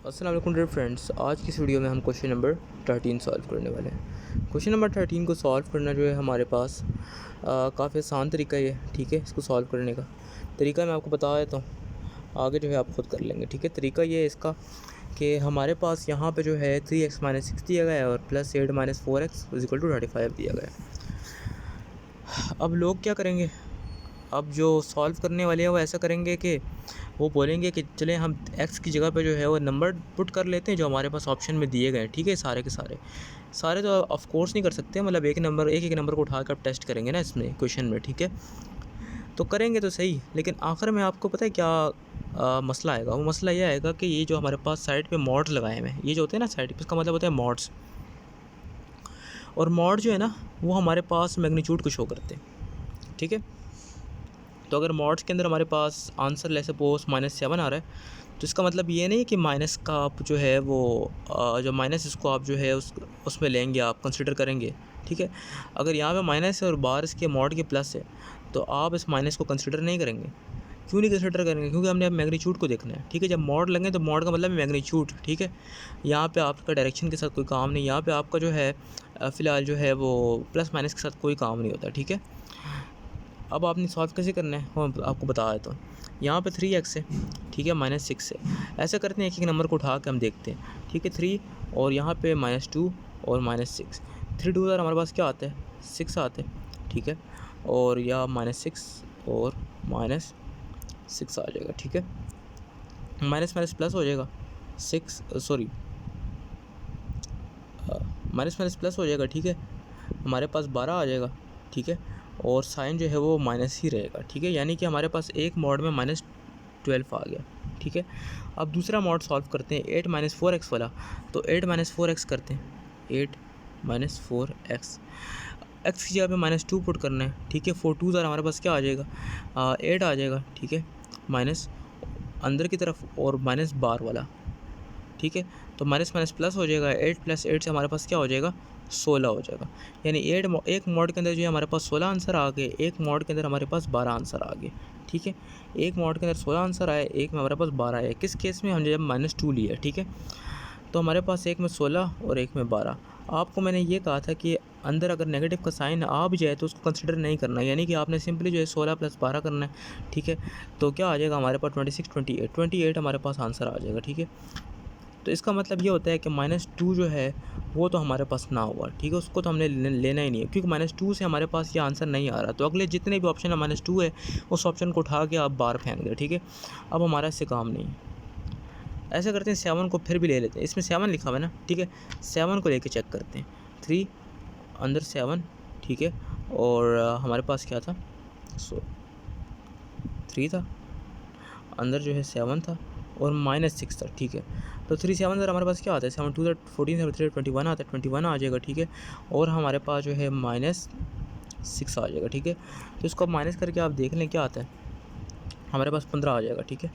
अस्सलाम वालेकुम dear friends. आज की इस वीडियो में हम क्वेश्चन नंबर 13 सॉल्व करने वाले हैं। क्वेश्चन नंबर 13 को सॉल्व करना जो है हमारे पास काफ़ी आसान तरीका ही है। ठीक है, इसको सॉल्व करने का तरीका मैं आपको बता देता हूँ, आगे जो है आप खुद कर लेंगे। ठीक है, तरीका ये है इसका कि हमारे पास यहाँ पे जो है 3x - 6 दिया गया है और प्लस 8 - 4x = 35 दिया गया है। अब लोग क्या करेंगे, अब जो सॉल्व करने वाले हैं वो ऐसा करेंगे कि वो बोलेंगे कि चलें हम x की जगह पे जो है वो नंबर पुट कर लेते हैं जो हमारे पास ऑप्शन में दिए गए हैं। ठीक है, सारे के सारे तो ऑफ कोर्स नहीं कर सकते, मतलब एक एक नंबर को उठा कर आप टेस्ट करेंगे ना इसमें क्वेश्चन में। ठीक है, तो करेंगे तो सही, लेकिन आखिर में आपको पता है क्या मसला आएगा। वो मसला ये आएगा कि ये जो हमारे पास साइड पे मॉड्स लगाए हुए हैं, ये जो होते हैं ना साइड पे, इसका मतलब होता है मॉड्स। और मॉड जो है ना वो हमारे पास मैग्नीट्यूड को शो करते हैं। ठीक है, तो अगर मॉड्स के अंदर हमारे पास आंसर ले सपोज -7 आ रहा है, तो इसका मतलब ये नहीं है कि माइनस का आप जो है वो जो माइनस इसको आप जो है उसमें लेंगे, आप कंसिडर करेंगे। ठीक है, अगर यहाँ पे माइनस है और बाहर इसके मॉड के प्लस है, तो आप इस माइनस को कंसिडर नहीं करेंगे। क्यों नहीं कंसिडर करेंगे? क्योंकि हमने अब मैग्नीट्यूड को देखना है। ठीक है, जब मॉड लगे तो मॉड का मतलब है मैग्नीट्यूड। ठीक है, यहाँ पे आपका डायरेक्शन के साथ कोई काम नहीं, यहाँ पे आपका जो है फ़िलहाल जो है वो प्लस माइनस के साथ कोई काम नहीं होता। ठीक है, अब आपने सॉल्व कैसे करना है वो आपको बता देता हूँ। यहाँ पे 3x है, ठीक है, -6 है। ऐसा करते हैं एक एक नंबर को उठा के हम देखते हैं। ठीक है, 3 और यहाँ पे -2 और -6। 3 2 हमारे पास क्या आता है, 6 आता है। ठीक है, और या -6 और -6 आ जाएगा। ठीक है, माइनस माइनस प्लस हो जाएगा, माइनस माइनस प्लस हो जाएगा। ठीक है, हमारे पास 12 आ जाएगा। ठीक है, और साइन जो है वो माइनस ही रहेगा। ठीक है, यानी कि हमारे पास एक मॉड में -12 आ गया। ठीक है, अब दूसरा मॉड सॉल्व करते हैं 8 - 4x वाला। तो 8 - 4x करते हैं, 8 - 4x, x की जगह पे -2 पुट करना है। ठीक है, 4 2 हमारे पास क्या आ जाएगा, 8 आ जाएगा। ठीक है, माइनस अंदर की तरफ और -12 वाला। ठीक है, तो माइनस माइनस प्लस हो जाएगा, 8 + 8 से हमारे पास क्या हो जाएगा, 16 हो जाएगा। यानी एक मॉड के अंदर जो है हमारे पास 16 आंसर आ गए, एक मॉड के अंदर हमारे पास 12 आंसर आ गए। ठीक है, एक मॉड के अंदर 16 आंसर आए, एक में हमारे पास 12 आए। किस केस में, हम जब -2 लिया। ठीक है, तो हमारे पास एक में 16 और एक में 12। आपको मैंने ये कहा था कि अंदर अगर नेगेटिव का साइन आ भी जाए तो उसको कंसिडर नहीं करना, यानी कि आपने सिंपली जो है 16 + 12 करना है। ठीक है, तो क्या आ जाएगा हमारे पास 26 28 हमारे पास आंसर आ जाएगा। ठीक है, तो इसका मतलब ये होता है कि -2 जो है वो तो हमारे पास ना हुआ। ठीक है, उसको तो हमने लेना ही नहीं है, क्योंकि -2 से हमारे पास ये आंसर नहीं आ रहा। तो अगले जितने भी ऑप्शन है -2 है, उस ऑप्शन को उठा के आप बाहर फेंक दें। ठीक है, अब हमारा इससे काम नहीं है। ऐसा करते हैं 7 को फिर भी ले लेते हैं, इसमें 7 लिखा हुआ है ना। ठीक है, 7 को लेके चेक करते हैं। 3 अंदर 7। ठीक है, और हमारे पास क्या था, 3 था, अंदर जो है 7 था और -6 था। ठीक है, तो 3 7 अंदर हमारे पास क्या आता है, 7 2 14 7 3 21 आता है, 21 आ जाएगा। ठीक है, और हमारे पास जो है -6 आ जाएगा। ठीक है, तो इसको माइनस करके आप देख लें क्या आता है, हमारे पास 15 आ जाएगा। ठीक है,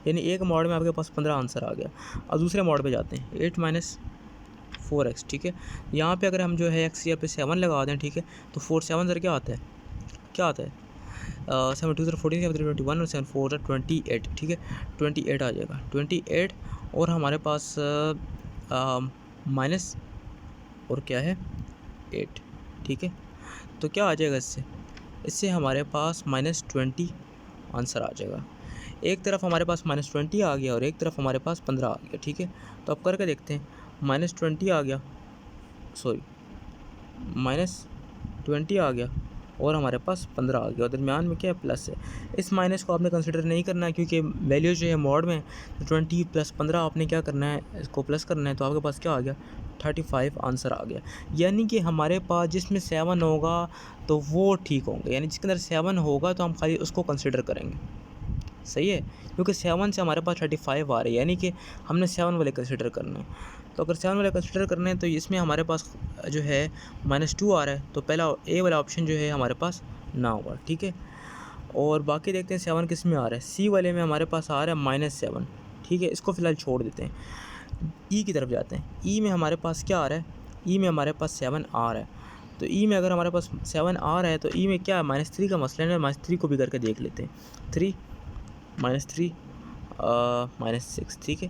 यानी एक मॉड में आपके पास 15 आंसर आ गया। अब दूसरे मॉड पे जाते हैं, 8 - 4x। ठीक है, यहाँ पे अगर हम जो है x पे 7 लगा दें, ठीक है, तो 4 7 सर क्या आता है, 7 2 14 7 3 21 और 7 4 28। ठीक है, 28 आ जाएगा, 28 और हमारे पास माइनस और क्या है 8। ठीक है, तो क्या आ जाएगा इससे हमारे पास -20 आंसर आ जाएगा। एक तरफ हमारे पास -20 आ गया और एक तरफ हमारे पास 15 आ गया। ठीक है, तो अब करके देखते हैं, -20 आ गया, सॉरी -20 आ गया और हमारे पास 15 आ गया और दरमियान में क्या है, प्लस है। इस माइनस को आपने कंसिडर नहीं करना है, क्योंकि वैल्यू जो है मॉड में 20 + 15 आपने क्या करना है, इसको प्लस करना है। तो आपके पास क्या आ गया, 35 आंसर आ गया। यानी कि हमारे पास जिसमें 7 होगा तो वो ठीक होंगे, यानी जिसके अंदर 7 होगा तो हम खाली उसको कंसिडर करेंगे। सही है, क्योंकि 7 से हमारे पास 35 आ रही है, यानी कि हमने 7 वाले कंसिडर करना है। तो अगर 7 वाले कंसिडर करने हैं तो इसमें हमारे पास जो है -2 आ रहा है, तो पहला ए वाला ऑप्शन जो है हमारे पास ना होगा। ठीक है, और बाकी देखते हैं 7 किस में आ रहा है। सी वाले में हमारे पास आ रहा है -7। ठीक है, इसको फ़िलहाल छोड़ देते हैं, ई की तरफ जाते हैं। ई में हमारे पास क्या आ रहा है, ई में हमारे पास 7 आ रहा है। तो ई में अगर हमारे पास 7 आ रहा है तो ई में क्या है, -3 का मसला है, -3 को भी करके देख लेते हैं। 3 -3 -6, ठीक है।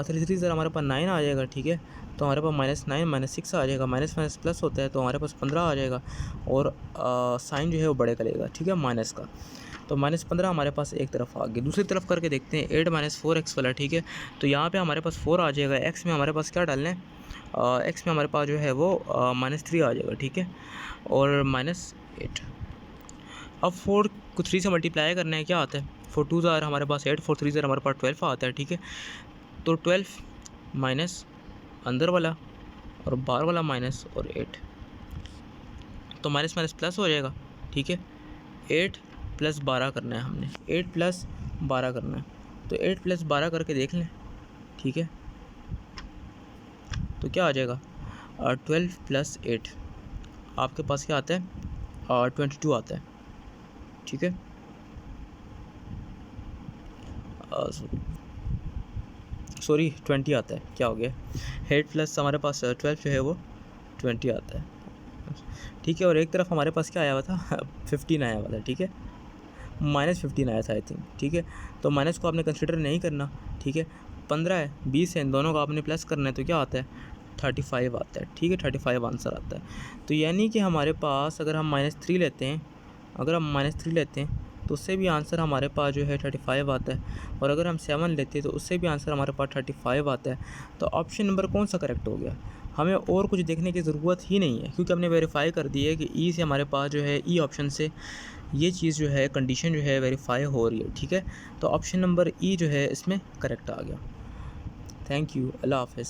3 3 ज़रा हमारे पास 9 आ जाएगा, ठीक है। तो हमारे पास -9 -6 आ जाएगा, माइनस माइनस प्लस होता है तो हमारे पास 15 आ जाएगा और साइन जो है वो बड़े का लेगा, ठीक है, माइनस का। तो -15 हमारे पास एक तरफ आ गया। दूसरी तरफ करके देखते हैं 8 - 4x वाला, ठीक है। तो यहाँ पे हमारे पास 4 आ जाएगा, x में हमारे पास क्या डालना है, x में हमारे पास जो है वो -3 आ जाएगा, ठीक है, और -8। अब 4 को 3 से मल्टीप्लाई करना है, क्या आता है, 4 2 ज़ार हमारे पास 8, 4 3 ज़ार हमारे पास 12 आता है, ठीक है। तो 12 माइनस अंदर वाला और बाहर वाला माइनस और 8, तो माइनस माइनस प्लस हो जाएगा, ठीक है। 8 + 12 करना है हमने, 8 + 12 करना है, तो 8 + 12 करके देख लें, ठीक है। तो क्या आ जाएगा, 12 + 8 आपके पास क्या आता है, 22 आता है, ठीक है। सॉरी 20 आता है, क्या हो गया, 8 + हमारे पास 12 जो है वो 20 आता है, ठीक है। और एक तरफ हमारे पास क्या आया हुआ था 15 आया हुआ था, ठीक है, -15 आया था आई थिंक, ठीक है। तो माइनस को आपने कंसिडर नहीं करना, ठीक है। 15 है, 20 है, इन दोनों को आपने प्लस करना है, तो क्या आता है, 35 आता है, ठीक है, 35 आंसर आता है। तो यानी कि हमारे पास अगर हम -3 लेते हैं, अगर हम -3 लेते हैं तो उससे भी आंसर हमारे पास जो है 35 आता है, और अगर हम 7 लेते हैं तो उससे भी आंसर हमारे पास 35 आता है। तो ऑप्शन नंबर कौन सा करेक्ट हो गया, हमें और कुछ देखने की ज़रूरत ही नहीं है, क्योंकि हमने वेरीफाई कर दी है कि ई से हमारे पास जो है, ई ऑप्शन से ये चीज़ जो है, कंडीशन जो है वेरीफाई हो रही है, ठीक है। तो ऑप्शन नंबर ई जो है इसमें करेक्ट आ गया। थैंक यू, अल्लाह हाफ़िज़।